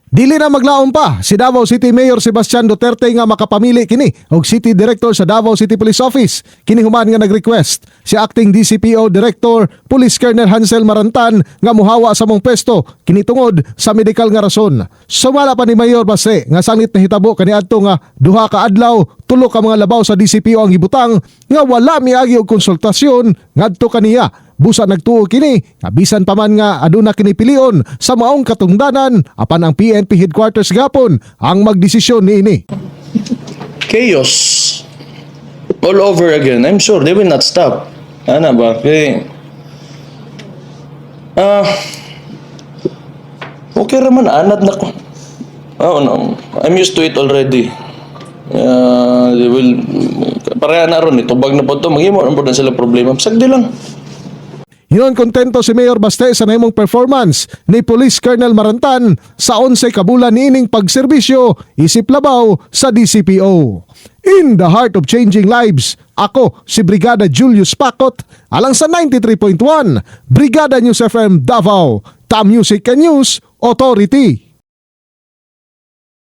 Dili na maglaom pa si Davao City Mayor Sebastian Duterte nga makapamili kini og City Director sa Davao City Police Office. Kini human nga nag-request si Acting DCPO Director Police Colonel Hansel Marantan nga muhawa sa mong pwesto kini tungod sa medical nga rason. Sumala pa ni Mayor Base nga sanglit na hitabo kaniadto nga duha ka adlaw tulo ka mga labaw sa DCPO ang gibutang nga wala miagi og konsultasyon ngadto kaniya. Busa nagtuo kini, kabisan pa man nga aduna kini pilion sa maong katungdanan apan ang PNP headquarters gapon ang magdesisyon niini. Chaos all over again. I'm sure they will not stop. Ano ba? Okay. Okay raman, anad na ko. Oh, no. I'm used to it already. They will, pareha na ron, itubag na po ito, mag-imo na sila problema. Sagdi lang. Yun kontento si Mayor Baste sa naimong performance ni Police Colonel Marantan sa 11 kabulan niining pagserbisyo isip labaw sa DCPO. In the heart of changing lives, ako si Brigada Julius Pacot alang sa 93.1 Brigada News FM Davao, Ta Music and News Authority.